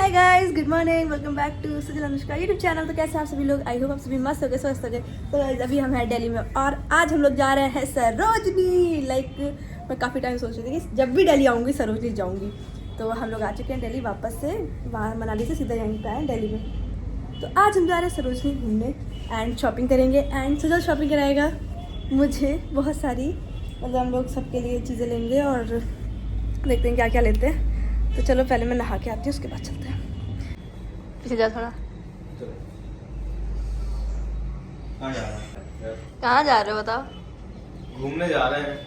Hi guys, good morning, welcome back to Sujal Anushka YouTube channel. तो कैसे आप सभी लोग? आई होप आप सभी मस्त हो गए, स्वस्थ हो गए। तो guys, अभी हम हैं दिल्ली में और आज हम लोग जा रहे हैं सरोजनी। मैं काफ़ी टाइम सोच रही थी कि जब भी दिल्ली आऊँगी सरोजनी जाऊँगी। तो हम लोग आ चुके हैं दिल्ली वापस से, वहाँ मनाली से सीधा यहीं पे आए दिल्ली में। तो आज हम जा रहे हैं सरोजनी घूमने एंड शॉपिंग करेंगे। एंड सुजल शॉपिंग कराएगा मुझे बहुत सारी, मतलब हम लोग सबके लिए चीज़ें लेंगे और देखते हैं क्या क्या लेते हैं। तो चलो पहले मैं नहा के आती हूँ, उसके बाद चलते हैं। पीछे जा थोड़ा। कहाँ जा रहे हो बताओ? घूमने जा रहे हैं।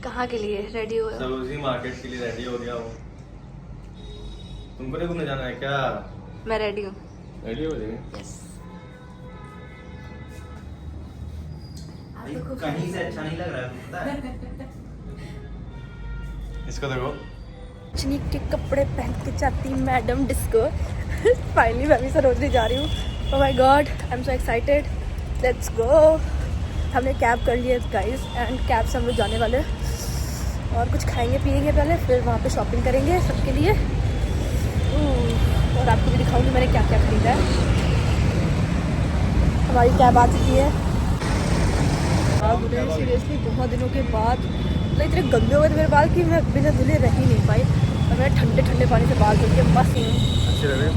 कहाँ के लिए रेडी हो? सरोजनी मार्केट के लिए रेडी हो गया हूँ। तुमको नहीं घूमने जाना है क्या? मैं रेडी हूँ। रेडी हो जाएंगे। यस। कहीं से अच्छा नहीं लग रहा है, पता है? इसको देखो। चुनी के कपड़े पहन के जाती मैडम डिस्को। फाइनली मैं भी सरोजनी जा रही हूँ। Oh my God, I am so excited. Let's go. हमने कैब कर लिया गाइस एंड कैब से हम लोग जाने वाले और कुछ खाएंगे पिएंगे पहले, फिर वहाँ पे शॉपिंग करेंगे सबके लिए। और आपको भी दिखाऊंगी मैंने क्या क्या खरीदा है। हमारी कैब आ चुकी है। सीरियसली बहुत दिनों के बाद इतने गंदे हो गए थे मेरे बाल कि मैं बिना धुले रह ही नहीं पाई। और मैं ठंडे ठंडे पानी से बाल धो के मस्त हूँ। अच्छे लग रहे हैं।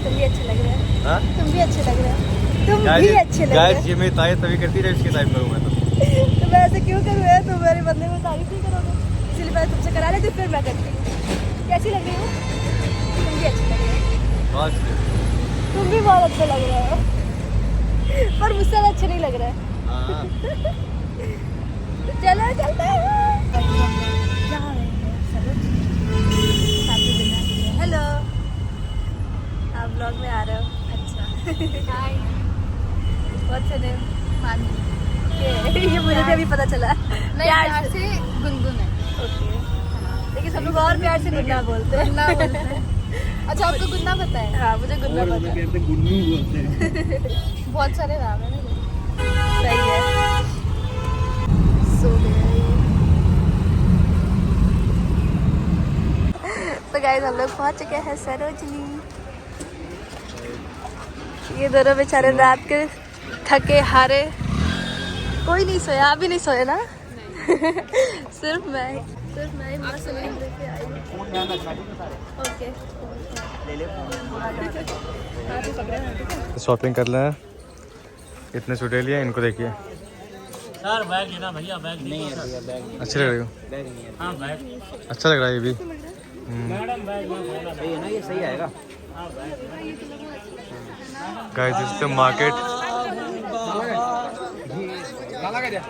तुम भी अच्छे लग रहे हैं। हाँ? तुम भी अच्छे लग रहे हैं। तुम भी अच्छे लग रहे हैं। ये मेरी तारीफ तभी करती है इसकी तारीफ करूँ मैं तो। तो मैं ऐसे क्यों करूँ यार? तुम मेरे बदले में तारीफ नहीं करोगे, इसलिए मैं तुमसे करा लेती हूँ, फिर मैं करती हूँ। कैसी लग रही हूँ? तुम भी अच्छे लग रहे हो। तुम भी बहुत अच्छे लग रहे हो, पर मुझसे ज़्यादा अच्छे नहीं लग रहे हैं। तो चलो चलते हैं। हेलो, आप ब्लॉग में आ रहे हो? अच्छा। हाय, व्हाट्स योर नेम? मानवी। ये मुझे भी अभी पता चला। प्यार से गुनगुन है। ओके, लेकिन सब लोग और प्यार से गुन्ना बोलते हैं। गुन्ना बोलते हैं। अच्छा, आपको गुन्ना पता है? हाँ, मुझे गुन्ना पता है। गुन्नू बोलते हैं। बहुत सारे नाम है ना। सही है। सो गए। तो गाइस हम लोग पहुंच चुके हैं सरोजनी। ये दोनों बेचारे रात के थके हारे, कोई नहीं सोया। आप भी नहीं सोए ना? सिर्फ मैं ही मस्त नींद लेके आई हूँ। ओके, शॉपिंग कर लें। इतने सूटे लिए, इनको देखिए। सर बैग लेना भैया, बैग नहीं है भैया, बैग अच्छे लग रहे हो? बैग नहीं है। हाँ बैग अच्छा लग रहा है ये भी। मैडम बैग सही है ना, ये सही आएगा। Guys this is the market.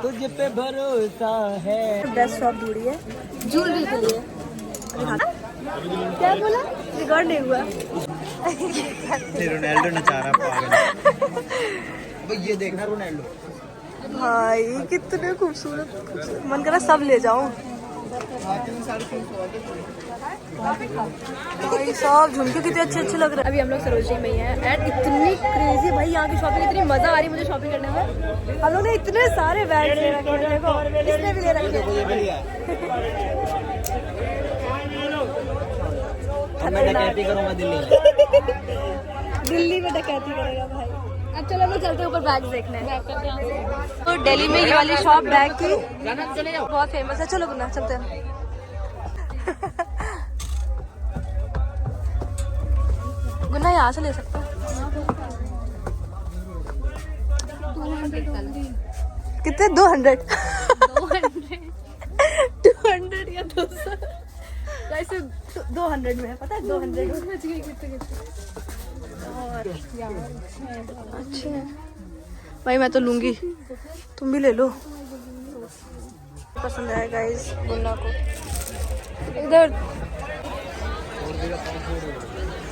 तुझ पे भरोसा है। बेस्ट शॉप ढूंढी है ज्वेलरी के लिए। क्या बोला? रिकॉर्ड नहीं हुआ। रोनाल्डो नचा रहा पागल। अब ये देखना रोनाल्डो। भाई कितने खूबसूरत, मन करा सब ले जाऊं। भाई सब झुमके कितने अच्छे अच्छे लग रहे हैं। अभी हम लोग सरोजनी में ही हैं एंड इतनी क्रेजी भाई यहाँ की शॉपिंग, इतनी मजा आ रही है मुझे शॉपिंग करने में। हम लोग ने इतने सारे बैग ले रखे हैं, देखो इसने भी ले रखे हैं। मैं डकैती करूंगा दिल्ली में डकैती करेगा भाई। अब चलो हम चलते हैं ऊपर बैग देखने। तो दिल्ली में ये वाली शॉप बैग की बहुत फेमस है। चलो गुना चलते हैं। गुना यहाँ से ले सकते हैं। कितने? 200 200 या 200? वैसे 200 में है, पता है? 200 अच्छे हैं भाई, मैं तो लूंगी, तुम भी ले लो। पसंद आया गाइस गुन्ना को। इधर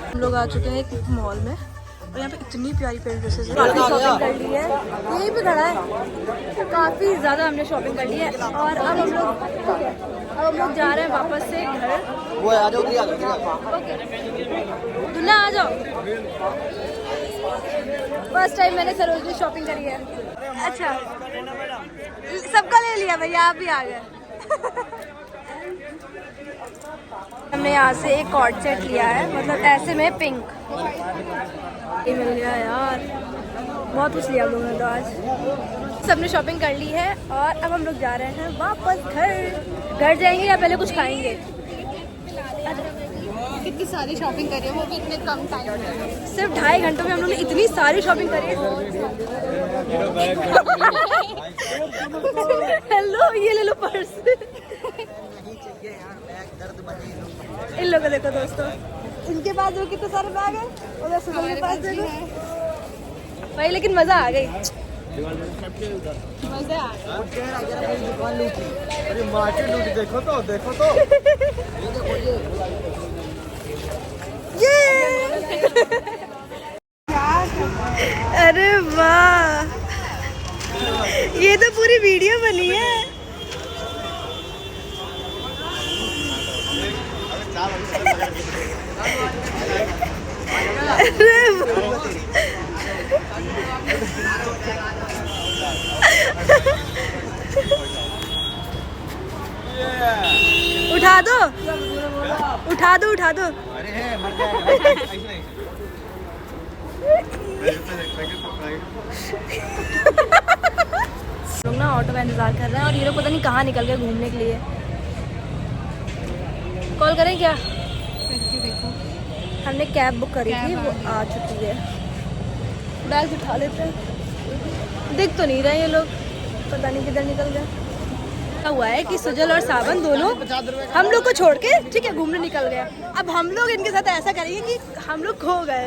हम लोग आ चुके हैं एक मॉल में और यहाँ पे इतनी प्यारी प्यारी ड्रेसेस है। काफ़ी शॉपिंग कर ली है, यहीं पे खड़ा है। काफ़ी ज़्यादा हमने शॉपिंग कर ली है और अब हम लोग जा रहे हैं वापस से घर। वो आ जाओ। ओके दुल्हा आ जाओ। फर्स्ट टाइम मैंने सरोजनी शॉपिंग करी है। अच्छा, सबका ले लिया भैया, आप भी आ गए। हमने यहाँ से एक कॉर्ड सेट लिया है, मतलब ऐसे में पिंक ये मिल गया यार। बहुत कुछ लिया हम लोगों ने तो आज। सबने शॉपिंग कर ली है और अब हम लोग जा रहे हैं वापस घर जाएंगे या पहले कुछ खाएंगे। कितनी सारी शॉपिंग करी है, वो भी इतने कम टाइम में। सिर्फ 2.5 घंटों में हम लोग ने इतनी सारी शॉपिंग करी है। हेलो, ये ले लो पर्स। इन लोगों को देखो दोस्तों, इनके पास जो कितने सारे बैग है, उधर सुबह के पास देखो भाई। लेकिन मजा आ गई, मजा आ अरे मार्केट लूट, देखो तो ये अरे वाह, ये तो पूरी वीडियो बनी है। अरे उठा दो। अरे है मर जाएगा। लोग ना ऑटो का इंतजार कर रहे हैं और ये लोग पता नहीं कहाँ निकल गए घूमने के लिए। कॉल करें क्या? हमने कैब बुक करी थी, वो आ चुकी है। बैग उठा लेते हैं। दिख तो नहीं रहे ये लोग, पता नहीं किधर निकल गए। हुआ है कि सुजल और सावन दोनों हम लोग को छोड़ के ठीक है घूमने निकल गए। अब हम लोग इनके साथ ऐसा करेंगे कि हम लोग खो गए,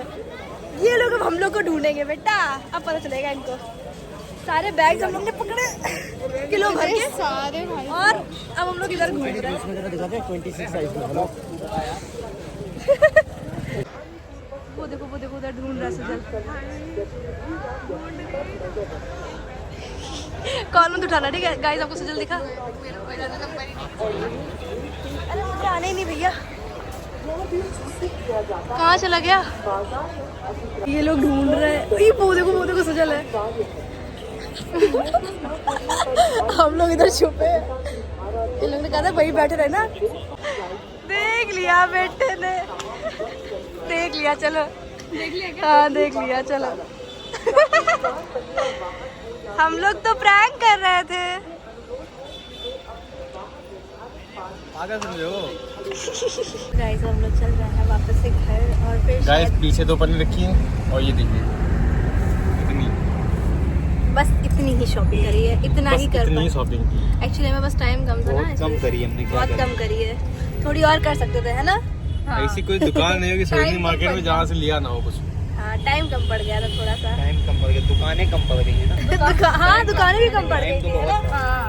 ये लोग अब हम लोग को ढूंढेंगे बेटा। अब पता चलेगा इनको। सारे बैग हम लोग ने पकड़े किलो भर के सारे भाई। और अब हम लोग इधर घूम रहे हैं। 26 साइज में। हेलो वो देखो उधर ढूंढ रहा है सुजल। कॉल मत उठाना ठीक है गाइस। आपको सुजल दिखा? अरे मुझे आने ही नहीं भैया, कहाँ चला गया? ये लोग ढूंढ रहे हैं। वो देखो सुजल है। हम लोग इधर छुपे हैं। ये लोग ने कहा था वही बैठे रहे ना। देख लिया बेटे ने, देख लिया। चलो हाँ देख लिया। चलो हम लोग तो प्रैंक कर रहे थे। आगे समझो गाइस हम लोग चल रहे हैं वापस से घर और फिर गाइस पीछे 2 पनीर रखी है और ये देखिए इतनी, बस इतनी ही शॉपिंग करी है, इतना ही कर इतनी पाए। शॉपिंग की। एक्चुअली हमें बस टाइम कम था ना, बहुत कम करी हमने, क्या बहुत कम करी है। थोड़ी और कर सकते थे है ना। ऐसी कोई दुकान नहीं होगी सरोजनी मार्केट में जहाँ से लिया ना हो कुछ। हाँ टाइम कम पड़ गया था थोड़ा सा। टाइम कम पड़ गया, दुकानें कम पड़ गई है ना। हाँ दुकानें भी कम पड़ गई थी है ना। हाँ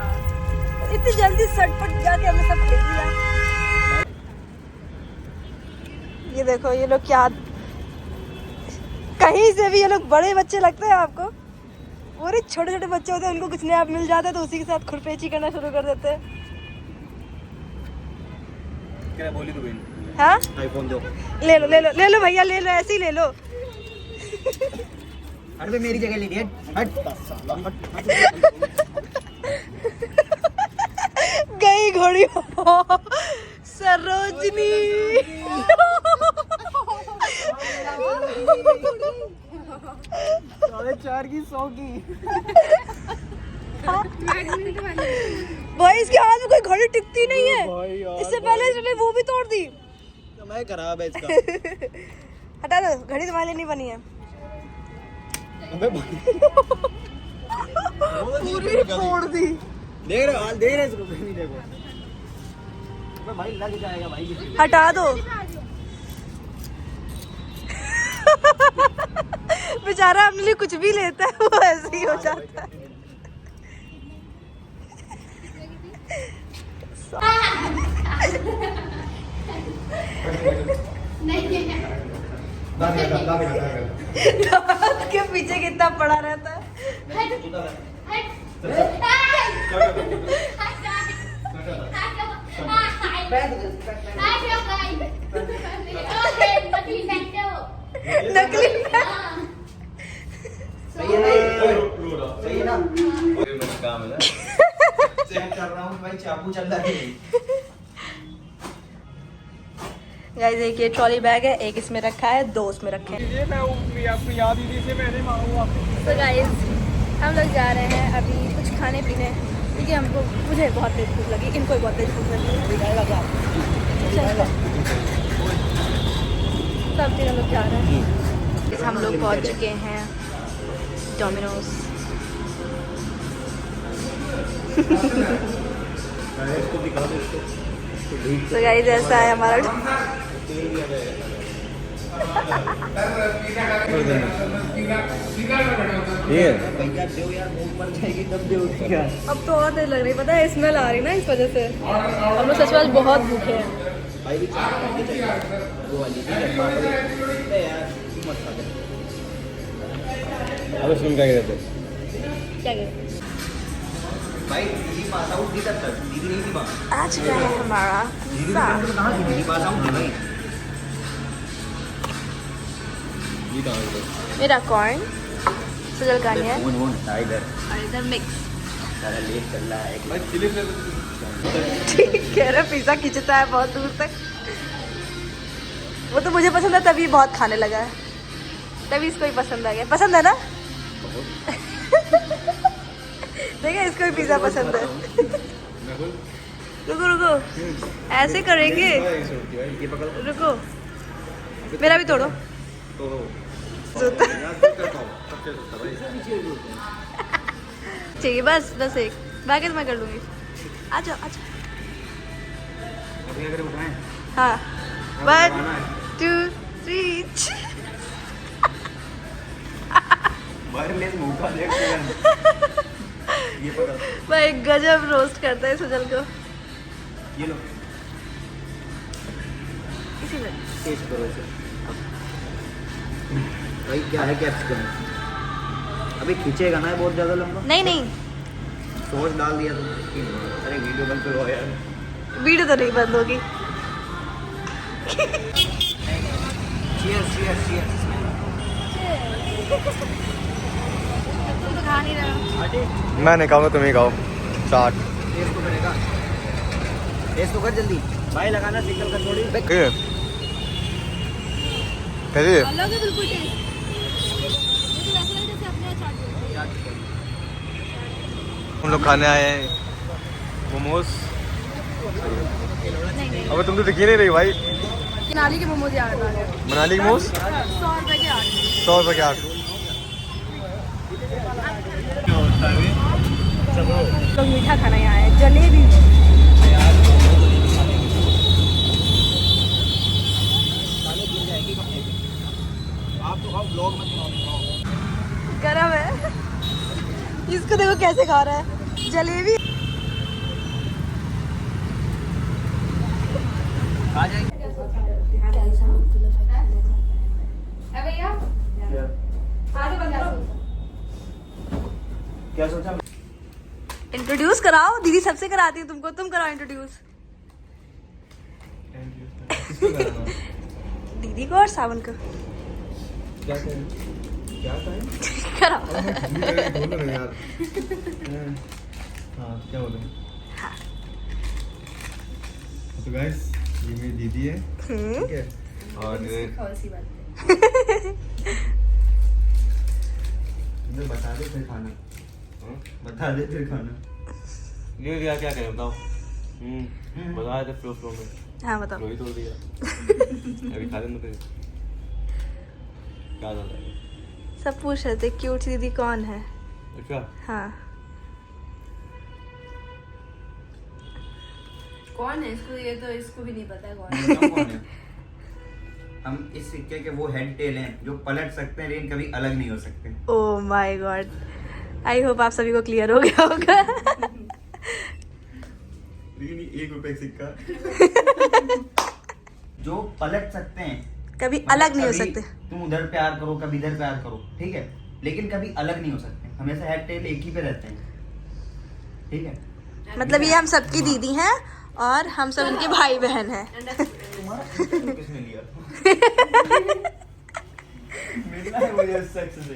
इतनी जल्दी सटपट जाके हमने सब खरीद लिया। ये देखो ये लोग क्या, कहीं से भी ये लोग बड़े बच्चे लगते हैं आपको। और छोटे छोटे बच्चे होते हैं, उनको कुछ नया मिल जाता है तो उसी के साथ खुरपेची करना शुरू कर देते हैं। क्या बोली तू बहन? हाँ आईफोन दो। ले लो भैया, ले लो, ऐसे ही ले लो। हट बे, मेरी जगह ले ली। हट साला, हट। गई घोड़ी सरोजनी। चार की 100 की। भाई इसके हाथ में कोई घड़ी टिकती नहीं है। भाई यार, इससे पहले इसने वो भी तोड़ दी। मैं खराब है इसका। हटा दो, घड़ी तुम्हारे लिए नहीं बनी है। अबे भाई, पूरी तोड़ दी। देख रहे हाल, देख रहे इसको नहीं देखो। अबे भाई लग जाएगा भाई किसी। हटा दो। बेचारा अपने लिए कुछ भी लेता है वो ऐसे ही हो जाता है। दांत के पीछे कितना पड़ा रहता है। नकली सही है ना? काम है ना। चेक कर रहा हूँ भाई, चाकू चल रहा है। गाइस एक ये ट्रॉली बैग है, एक इसमें रखा है, 2 उसमें रखे हैं। ये मैं आपको याद ही से मैंने मांगू आपको। तो गाइस हम लोग जा रहे हैं अभी कुछ खाने पीने, क्योंकि हमको मुझे बहुत तेज भूख लगी, इनको भी बहुत तेज भूख लगी। सब चीज़ हम लोग जा रहे हैं। हम लोग पहुंच चुके हैं डोमिनोज। तो गाइस ऐसा है हमारा। अब तो और देर लग रही, पता है स्मेल आ रही ना, इस वजह से हम लोग सच बहुत भूखे हैं। अब सुन क्या कहते क्या करें? भाई दीदी पास आउट नहीं करता, दीदी नहीं थी वहाँ। आ चुका है हमारा दीदी पिज़्ज़ा। कहाँ थी? दीदी पास आउट थी भाई। मेरा कॉर्न, सुजल का है फोन था इधर, और इधर मिक्स। सारा लेट चल रहा है। भाई चिली फ्लेवर कह रहा पिज़्ज़ा खिंचता है बहुत दूर तक। वो तो मुझे पसंद है तभी बहुत खाने लगा है, तभी इसको ही पसंद आ गया। पसंद है ना? देखिए इसको भी पिज़्ज़ा पसंद है। रुको रुको, ऐसे करेंगे, ये पकड़ रुको मेरा भी तोड़ो। जूता चाहिए बस एक, बाकी तो मैं कर लूँगी। आ जाओ आ जाओ। अभी अगर उठाएं हाँ 1 2 3। वायरलेस मुंह का देख ये पकड़, भाई गजब रोस्ट करता है सुजल को। ये लो इसी में टेस्ट करो इसे। भाई क्या है कैप्सिकम? अभी खींचेगा ना बहुत ज़्यादा लंबा। नहीं नहीं, सॉस डाल दिया तुम। अरे वीडियो बंद करो यार। वीडियो तो नहीं बंद होगी। Cheers cheers cheers. तुम तो खा नहीं रहे हो। मैं नहीं खाऊंगा, तुम ही खाओ। चाट टेस्ट तो करेगा, टेस्ट तो कर जल्दी भाई। लगाना सिग्नल का थोड़ी। कैसे अलग है बिल्कुल टेस्ट। मुझे वैसा लगा जैसे अपने यहाँ चाट देते हैं। हम लोग खाने आए हैं मोमोज। नहीं नहीं, अब तुम तो दिख ही नहीं रही भाई। मनाली के मोमोज याद आ गए। मनाली के मोमोज 100 रुपए के 8। 100 रुपये के 8। लोग मीठा खाना यहाँ है, जलेबी। आप तो खाओ, ब्लॉग मत बनाओ। गरम है। इसको देखो कैसे खा रहा है जलेबी। आ जाएंगे। क्या सोचा? इंट्रोड्यूस कराओ, दीदी सबसे कराती है तुमको, तुम कराओ इंट्रोड्यूस। दीदी को और सावन को क्या करें? क्या करें? कराओ। हाँ क्या बोले? हाँ। तो गाइस ये मेरी दीदी है, ठीक है? और बता दे फिर खाना। बता दे फिर खाना। ये क्या क्या करें बताओ? बता दे फ्लो में। हाँ बताओ। फ्लो ही तोड़ दिया। अभी खा लेना फिर। क्या चल रहा है? सब पूछ रहे थे क्यूट सी दीदी कौन है। अच्छा हाँ कौन है इसको, ये तो इसको भी नहीं पता है कौन है। बताओ कौन है? हम इस सिक्के के वो हेड टेल हैं जो पलट सकते हैं लेकिन कभी अलग नहीं हो सकते। Oh my God, I hope आप सभी को क्लियर हो गया होगा। लेकिन 1 रुपए का सिक्का जो पलट सकते हैं, कभी मतलब अलग नहीं हो कभी सकते। तुम उधर प्यार करो, कभी इधर प्यार करो, ठीक है, लेकिन कभी अलग नहीं हो सकते। हमेशा हेड टेल एक ही पे रहते हैं, ठीक है। मतलब ये हम सबकी दीदी हैं और हम सब इनके भाई बहन हैं। तुम्हारा किसने लिया? मिलना है मुझे सेक्स से।